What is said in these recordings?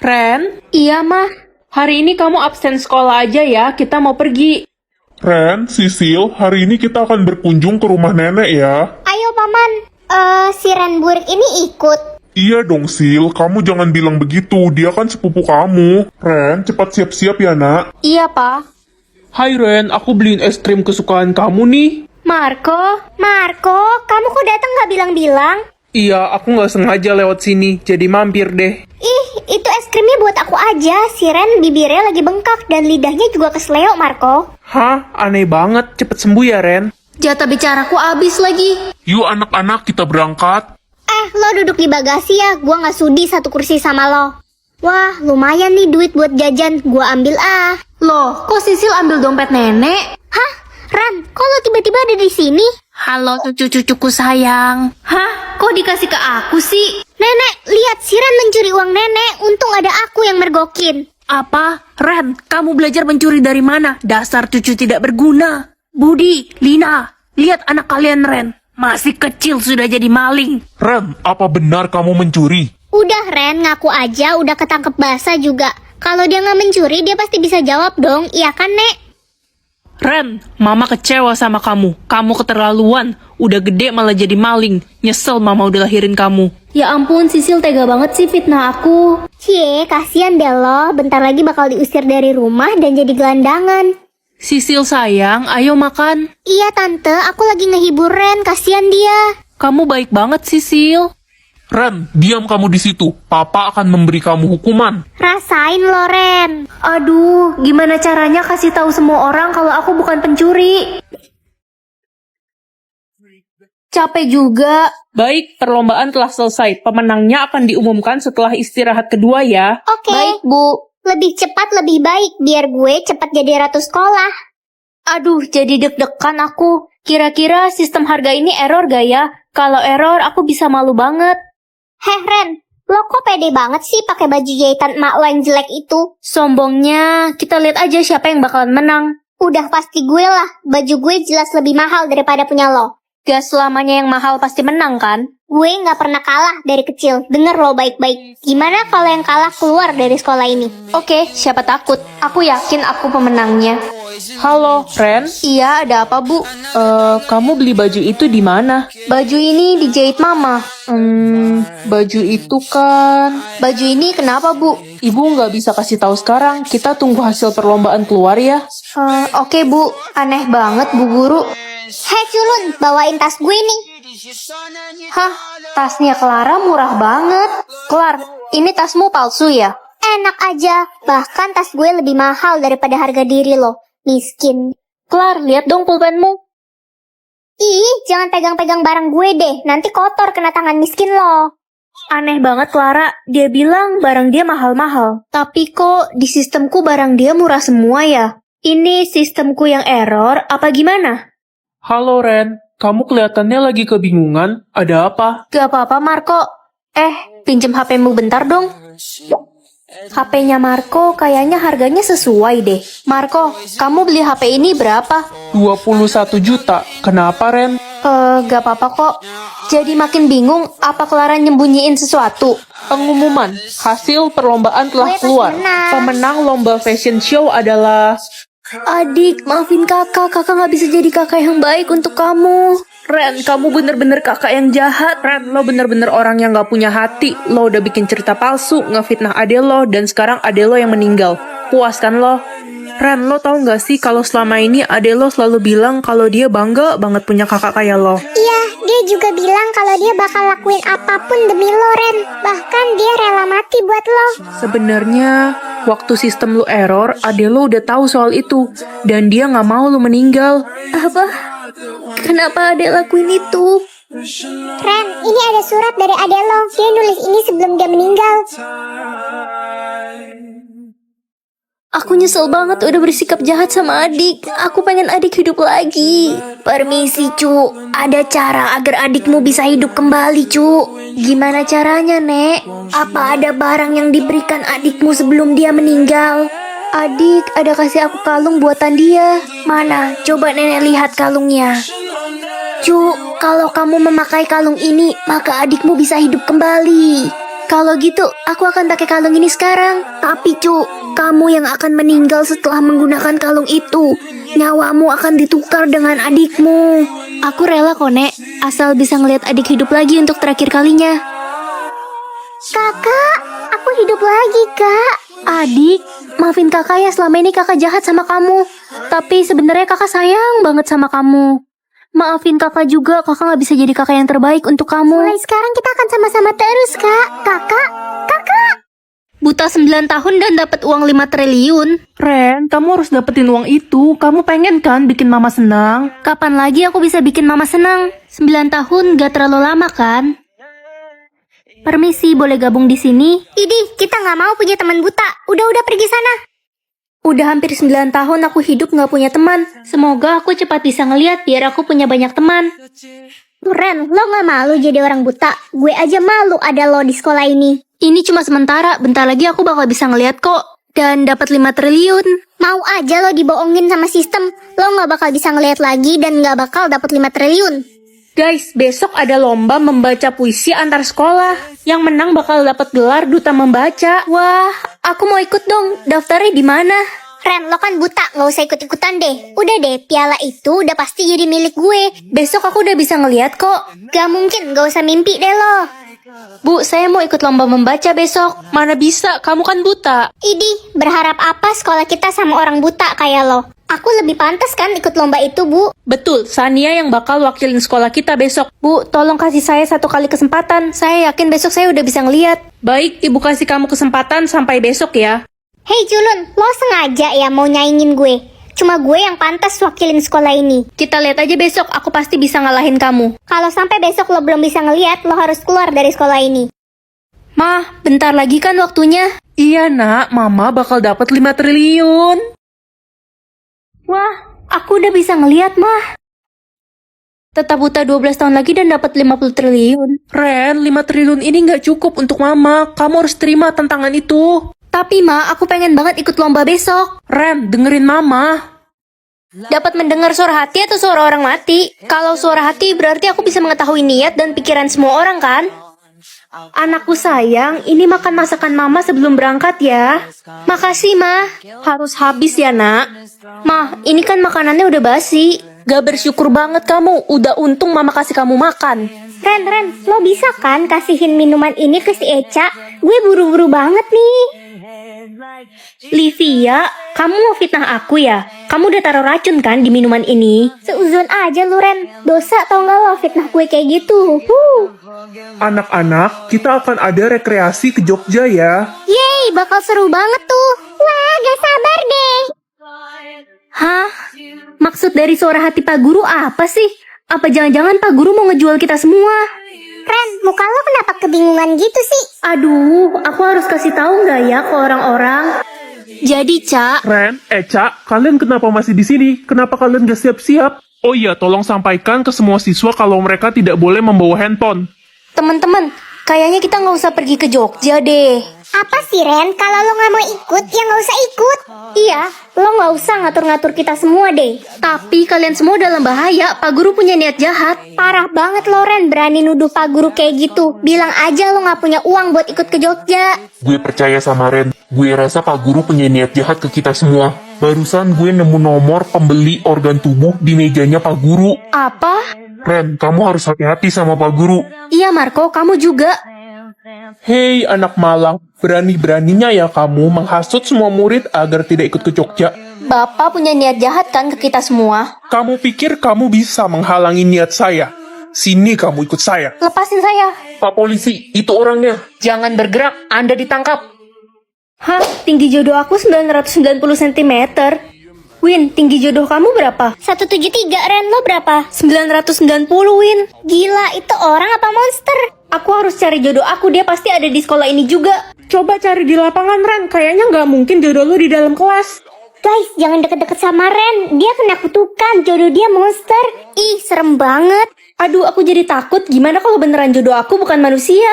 Ren, Iya, Mah. hari ini kamu absen sekolah aja ya, kita mau pergi. Ren, Sisil, hari ini kita akan berkunjung ke rumah nenek ya. Ayo, Paman. Si Ren Burik ini ikut. Iya dong, Sil. Kamu jangan bilang begitu. Dia kan sepupu kamu. Ren, cepat siap-siap ya, nak. Iya, Pak. Hai Ren, aku beliin es krim kesukaan kamu nih. Marco, kamu kok datang nggak bilang-bilang? Iya, aku nggak sengaja lewat sini, jadi mampir deh. Ih, itu es krimnya buat aku aja. Si Ren bibirnya lagi bengkak dan lidahnya juga kesleo, Marco. Hah, aneh banget, cepet sembuh ya Ren. Jatah bicaraku habis lagi. Yuk anak-anak, kita berangkat. Lo duduk di bagasi ya. Gua nggak sudi satu kursi sama lo. Wah, lumayan nih duit buat jajan. Gua ambil ah. Loh, kok Sisil ambil dompet nenek? Hah? Ran, kok lo tiba-tiba ada di sini? Halo cucu-cucuku sayang. Hah? Kok dikasih ke aku sih? Nenek, lihat si Ren mencuri uang nenek. Untung ada aku yang mergokin. Apa? Ren, kamu belajar mencuri dari mana? Dasar cucu tidak berguna. Budi, Lina, lihat anak kalian Ren. Masih kecil sudah jadi maling. Ren, apa benar kamu mencuri? Udah Ren, ngaku aja udah ketangkep basah juga. Kalau dia nggak mencuri, dia pasti bisa jawab dong. Iya kan, Nek? Ren, mama kecewa sama kamu. Kamu keterlaluan. Udah gede malah jadi maling. Nyesel mama udah lahirin kamu. Ya ampun, Sisil tega banget sih fitnah aku. Cie, kasihan deh lo. Bentar lagi bakal diusir dari rumah dan jadi gelandangan. Sisil sayang, ayo makan. Iya tante, aku lagi ngehibur Ren, kasihan dia. Kamu baik banget Sisil. Ren, diam kamu di situ. Papa akan memberi kamu hukuman. Rasain lo Ren. Aduh, gimana caranya kasih tahu semua orang kalau aku bukan pencuri? Capek juga. Baik, perlombaan telah selesai. Pemenangnya akan diumumkan setelah istirahat kedua ya. Oke. Baik Bu. Lebih cepat lebih baik, biar gue cepat jadi ratu sekolah. Aduh, jadi deg-degan aku. Kira-kira sistem harga ini error gak ya? Kalau error, aku bisa malu banget. Heh Ren, lo kok pede banget sih pakai baju jahitan emak lo yang jelek itu? Sombongnya, kita lihat aja siapa yang bakalan menang. Udah pasti gue lah, baju gue jelas lebih mahal daripada punya lo. Gak selamanya yang mahal pasti menang kan? Gue nggak pernah kalah dari kecil, denger lo baik-baik. Gimana kalau yang kalah keluar dari sekolah ini? Oke, siapa takut? Aku yakin aku pemenangnya. Halo, Ren. Iya, ada apa Bu? Kamu beli baju itu di mana? Baju ini dijahit Mama. Baju itu kan... Baju ini kenapa Bu? Ibu nggak bisa kasih tahu sekarang. Kita tunggu hasil perlombaan keluar ya. Oke Bu, aneh banget Bu Guru. Hei culun, bawain tas gue nih. Hah, tasnya Clara murah banget. Clar, ini tasmu palsu ya? Enak aja, bahkan tas gue lebih mahal daripada harga diri lo. Miskin. Clar, lihat dong pulpenmu. Ih, jangan pegang-pegang barang gue deh, nanti kotor kena tangan miskin lo. Aneh banget Clara, dia bilang barang dia mahal-mahal. Tapi kok di sistemku barang dia murah semua ya? Ini sistemku yang error, apa gimana? Halo Ren, kamu kelihatannya lagi kebingungan. Ada apa? Gak apa-apa Marco. Pinjem HP-mu bentar dong. HP-nya Marco kayaknya harganya sesuai deh. Marco, kamu beli HP ini berapa? 21 juta. Kenapa Ren? Gak apa-apa kok. Jadi makin bingung, apa Clara nyembunyiin sesuatu? Pengumuman, hasil perlombaan telah Gue pasti keluar. menang. Pemenang lomba fashion show adalah... Adik, maafin kakak gak bisa jadi kakak yang baik untuk kamu. Ren, kamu bener-bener kakak yang jahat. Ren, lo bener-bener orang yang gak punya hati. Lo udah bikin cerita palsu, ngefitnah ade lo, dan sekarang ade lo yang meninggal. Puas kan lo? Ren, lo tau gak sih kalau selama ini ade lo selalu bilang kalau dia bangga banget punya kakak kayak lo. Iya, dia juga bilang kalau dia bakal lakuin apapun demi lo Ren. Bahkan dia rela mati buat lo. Sebenarnya, waktu sistem lo error, ade lo udah tahu soal itu. Dan dia gak mau lo meninggal. Apa? Kenapa adek lakuin itu? Ren, ini ada surat dari ade lo. Dia nulis ini sebelum dia meninggal. Aku nyesel banget udah bersikap jahat sama adik. Aku pengen adik hidup lagi. Permisi, Cu. Ada cara agar adikmu bisa hidup kembali, Cu. Gimana caranya, Nek? Apa ada barang yang diberikan adikmu sebelum dia meninggal? Adik, ada kasih aku kalung buatan dia. Mana? Coba Nenek lihat kalungnya. Cu, kalau kamu memakai kalung ini, maka adikmu bisa hidup kembali. Kalau gitu, aku akan pakai kalung ini sekarang. Tapi Cu, kamu yang akan meninggal setelah menggunakan kalung itu. Nyawamu akan ditukar dengan adikmu. Aku rela kok, Nek. Asal bisa ngelihat adik hidup lagi untuk terakhir kalinya. Kakak, aku hidup lagi, Kak. Adik, maafin kakak ya selama ini kakak jahat sama kamu. Tapi sebenarnya kakak sayang banget sama kamu. Maafin kakak juga, kakak gak bisa jadi kakak yang terbaik untuk kamu. Mulai sekarang kita akan sama-sama terus, Kak. Kakak. Buta 9 tahun dan dapat uang 5 triliun. Ren, kamu harus dapetin uang itu. Kamu pengen kan bikin mama senang? Kapan lagi aku bisa bikin mama senang? 9 tahun gak terlalu lama kan? Permisi, boleh gabung di sini? Idih, kita nggak mau punya teman buta. Udah pergi sana. Udah hampir 9 tahun aku hidup gak punya teman. Semoga aku cepat bisa ngeliat biar aku punya banyak teman. Ren, lo nggak malu jadi orang buta? Gue aja malu ada lo di sekolah ini. Ini cuma sementara, bentar lagi aku bakal bisa ngeliat kok. Dan dapat 5 triliun. Mau aja lo dibohongin sama sistem. Lo nggak bakal bisa ngeliat lagi dan nggak bakal dapat 5 triliun. Guys, besok ada lomba membaca puisi antar sekolah. Yang menang bakal dapat gelar duta membaca. Wah, aku mau ikut dong. Daftarnya di mana? Ren, lo kan buta, nggak usah ikut-ikutan deh. Udah deh, piala itu udah pasti jadi milik gue. Besok aku udah bisa ngeliat kok. Gak mungkin, gak usah mimpi deh lo. Bu, saya mau ikut lomba membaca besok. Mana bisa, kamu kan buta. Idih, berharap apa sekolah kita sama orang buta kayak lo? Aku lebih pantas kan ikut lomba itu, Bu. Betul, Sania yang bakal wakilin sekolah kita besok. Bu, tolong kasih saya 1 kali kesempatan. Saya yakin besok saya udah bisa ngeliat. Baik, ibu kasih kamu kesempatan sampai besok ya. Hei Julun, lo sengaja ya mau nyaingin gue? Cuma gue yang pantas wakilin sekolah ini. Kita lihat aja besok, aku pasti bisa ngalahin kamu. Kalau sampai besok lo belum bisa ngeliat, lo harus keluar dari sekolah ini. Mah, bentar lagi kan waktunya. Iya nak, mama bakal dapat 5 triliun. Wah, aku udah bisa ngeliat, Mah. Tetap buta 12 tahun lagi dan dapat 50 triliun. Ren, 5 triliun ini nggak cukup untuk mama. Kamu harus terima tantangan itu. Tapi, Ma, aku pengen banget ikut lomba besok. Ren, dengerin mama. Dapat mendengar suara hati atau suara orang mati? Kalau suara hati berarti aku bisa mengetahui niat dan pikiran semua orang kan? Anakku sayang, ini makan masakan mama sebelum berangkat ya. Makasih, Ma. Harus habis ya nak. Ma, ini kan makanannya udah basi. Gak bersyukur banget kamu. Udah untung mama kasih kamu makan. Ren, lo bisa kan kasihin minuman ini ke si Eca? Gue buru-buru banget nih. Livia, kamu mau fitnah aku ya? Kamu udah taruh racun kan di minuman ini? Seuzon aja lu Ren. Dosa tau gak lo fitnah gue kayak gitu. Anak-anak, kita akan ada rekreasi ke Jogja ya. Yeay, bakal seru banget tuh. Wah, gak sabar deh. Hah? Maksud dari suara hati Pak Guru apa sih? Apa jangan-jangan Pak Guru mau ngejual kita semua? Ren, muka lo kenapa kebingungan gitu sih? Aduh, aku harus kasih tahu nggak ya ke orang-orang? Jadi, Cak, Ren, Eca, kalian kenapa masih di sini? Kenapa kalian gak siap-siap? Oh iya, tolong sampaikan ke semua siswa kalau mereka tidak boleh membawa handphone. teman-teman, kayaknya kita nggak usah pergi ke Jogja deh. Apa sih Ren? Kalau lo gak mau ikut, ya gak usah ikut. Iya, lo nggak usah ngatur-ngatur kita semua deh. Tapi kalian semua dalam bahaya, Pak Guru punya niat jahat. Parah banget lo Ren, berani nuduh Pak Guru kayak gitu. Bilang aja lo gak punya uang buat ikut ke Jogja. Gue percaya sama Ren. Gue rasa Pak Guru punya niat jahat ke kita semua. Barusan gue nemu nomor pembeli organ tubuh di mejanya Pak Guru. Apa? Ren, kamu harus hati-hati sama Pak Guru. Iya, Marco, kamu juga. Hei anak malang, berani-beraninya ya kamu menghasut semua murid agar tidak ikut ke Jogja. Bapak punya niat jahat kan ke kita semua? Kamu pikir kamu bisa menghalangi niat saya? Sini kamu ikut saya. Lepasin saya. Pak polisi, itu orangnya. Jangan bergerak, Anda ditangkap. Hah, tinggi jodoh aku 990 cm. Win, tinggi jodoh kamu berapa? 173 Ren, lo berapa? 990, Win. Gila, itu orang apa monster? Aku harus cari jodoh aku, dia pasti ada di sekolah ini juga. Coba cari di lapangan, Ren. Kayaknya nggak mungkin jodoh lu di dalam kelas. Guys, jangan deket-deket sama Ren. Dia kena kutukan, jodoh dia monster. Ih, serem banget. Aduh, aku jadi takut. Gimana kalau beneran jodoh aku bukan manusia?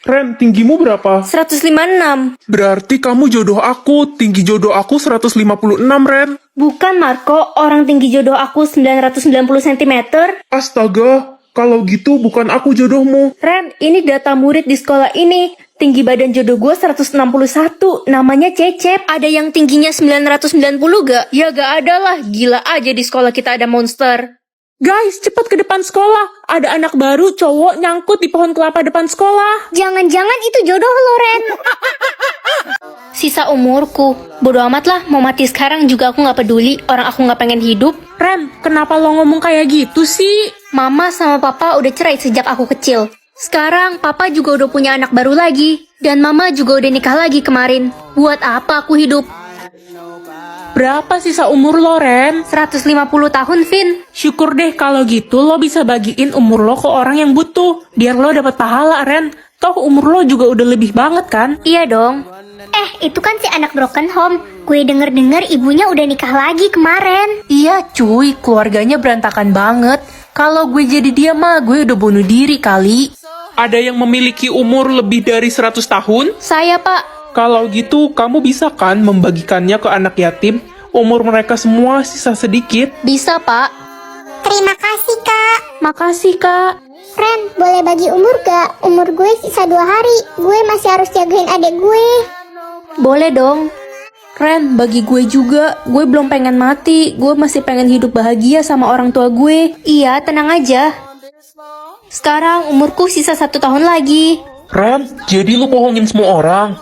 Ren, tinggimu berapa? 156. Berarti kamu jodoh aku. Tinggi jodoh aku 156, Ren. Bukan, Marco. Orang tinggi jodoh aku 990 cm. Astaga, Kalau gitu bukan aku jodohmu. Ren, ini data murid di sekolah ini. Tinggi badan jodoh gue 161, namanya Cecep. Ada yang tingginya 990 gak? Ya gak ada lah, gila aja di sekolah kita ada monster. Guys, cepat ke depan sekolah. Ada anak baru cowok nyangkut di pohon kelapa depan sekolah. Jangan-jangan itu jodoh lo, Ren. Sisa umurku. Bodo amat lah, mau mati sekarang juga aku gak peduli. Orang aku gak pengen hidup. Ren, kenapa lo ngomong kayak gitu sih? Mama sama papa udah cerai sejak aku kecil. Sekarang papa juga udah punya anak baru lagi. Dan mama juga udah nikah lagi kemarin. Buat apa aku hidup? Berapa sisa umur lo, Ren? 150 tahun, Vin. Syukur deh kalau gitu lo bisa bagiin umur lo ke orang yang butuh. Biar lo dapat pahala, Ren. Toh umur lo juga udah lebih banget kan? Iya dong. Itu kan si anak broken home. Gue denger-denger ibunya udah nikah lagi kemarin. Iya cuy, keluarganya berantakan banget. Kalau gue jadi dia mah, gue udah bunuh diri kali. Ada yang memiliki umur lebih dari 100 tahun? Saya, Pak. Kalau gitu, kamu bisa kan membagikannya ke anak yatim? Umur mereka semua sisa sedikit. Bisa, Pak. Terima kasih, Kak. Makasih, Kak. Ren, boleh bagi umur gak? Umur gue sisa 2 hari. Gue masih harus jagain adik gue. Boleh dong. Ren, bagi gue juga. Gue belum pengen mati. Gue masih pengen hidup bahagia sama orang tua gue. Iya, tenang aja. Sekarang umurku sisa 1 tahun lagi. Ren, jadi lu bohongin semua orang.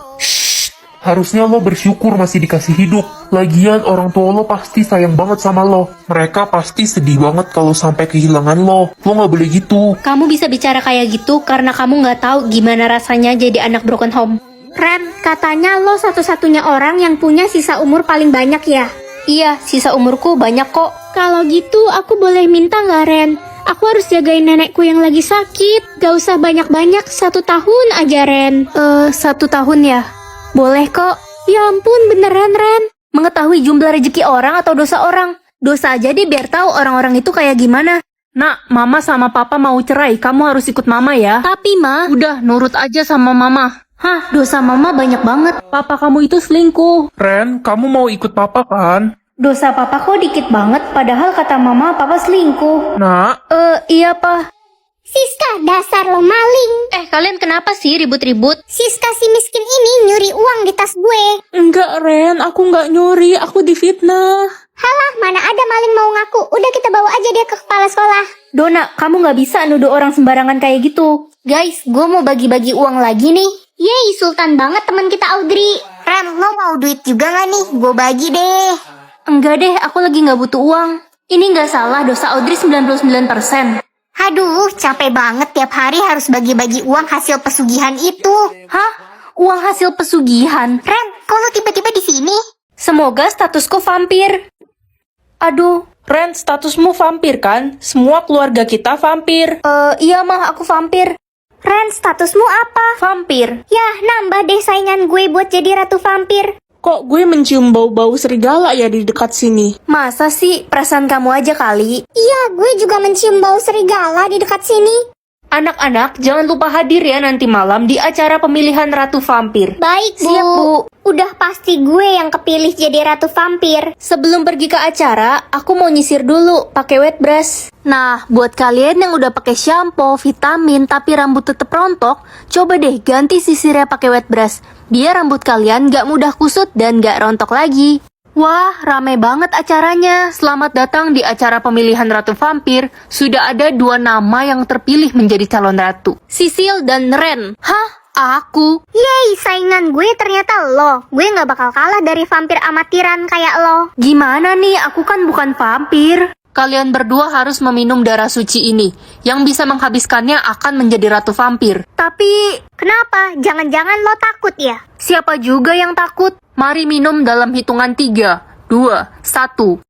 Harusnya lo bersyukur masih dikasih hidup. Lagian orang tua lo pasti sayang banget sama lo. Mereka pasti sedih banget kalau sampai kehilangan lo. Lo gak boleh gitu. Kamu bisa bicara kayak gitu karena kamu nggak tahu gimana rasanya jadi anak broken home. Ren, katanya lo satu-satunya orang yang punya sisa umur paling banyak ya? Iya, sisa umurku banyak kok. Kalau gitu aku boleh minta gak, Ren? Aku harus jagain nenekku yang lagi sakit. Gak usah banyak-banyak, 1 tahun aja, Ren. 1 tahun ya? Boleh kok. Ya ampun, beneran, Ren. Mengetahui jumlah rezeki orang atau dosa orang? Dosa aja deh biar tahu orang-orang itu kayak gimana. Nak, mama sama papa mau cerai. Kamu harus ikut mama ya. Tapi Ma, Udah, nurut aja sama mama. hah, dosa mama banyak banget. Papa kamu itu selingkuh. Ren, kamu mau ikut papa kan? Dosa papa kok dikit banget, padahal kata mama papa selingkuh. Nak, Iya pa. Siska, dasar lo maling. Kalian kenapa sih ribut-ribut? Siska si miskin ini nyuri uang di tas gue. Enggak, Ren. Aku nggak nyuri. Aku difitnah. Halah, mana ada maling mau ngaku. Udah kita bawa aja dia ke kepala sekolah. Dona, kamu nggak bisa nuduh orang sembarangan kayak gitu. Guys, gue mau bagi-bagi uang lagi nih. Yeay, sultan banget teman kita Audrey. Ren, lo mau duit juga gak nih? Gue bagi deh. Enggak deh, aku lagi nggak butuh uang. Ini nggak salah, dosa Audrey 99%. Aduh, capek banget tiap hari harus bagi-bagi uang hasil pesugihan itu. Hah? Uang hasil pesugihan? Ren, kok lo tiba-tiba di sini? Semoga statusku vampir. Aduh, Ren, statusmu vampir kan? Semua keluarga kita vampir. iya mah aku vampir. Ren, statusmu apa? Vampir. Yah, nambah deh saingan gue buat jadi ratu vampir. Kok gue mencium bau-bau serigala ya di dekat sini? Masa sih? Perasaan kamu aja kali. Iya, gue juga mencium bau serigala di dekat sini. Anak-anak, jangan lupa hadir ya nanti malam di acara pemilihan Ratu Vampir. Baik, Bu. Siap, Bu. Udah pasti gue yang kepilih jadi ratu vampir. Sebelum pergi ke acara, aku mau nyisir dulu pakai wet brush. Nah, buat kalian yang udah pakai shampoo, vitamin, tapi rambut tetep rontok, coba deh ganti sisirnya pakai wet brush. Biar rambut kalian gak mudah kusut dan gak rontok lagi. Wah, rame banget acaranya. Selamat datang di acara pemilihan Ratu Vampir. Sudah ada 2 nama yang terpilih menjadi calon ratu. Sisil dan Ren. Hah? Aku? Yeay, saingan gue ternyata lo. Gue gak bakal kalah dari vampir amatiran kayak lo. Gimana nih? Aku kan bukan vampir. Kalian berdua harus meminum darah suci ini. Yang bisa menghabiskannya akan menjadi Ratu Vampir. Tapi, Kenapa? Jangan-jangan lo takut ya? siapa juga yang takut? Mari minum dalam hitungan 3, 2, 1.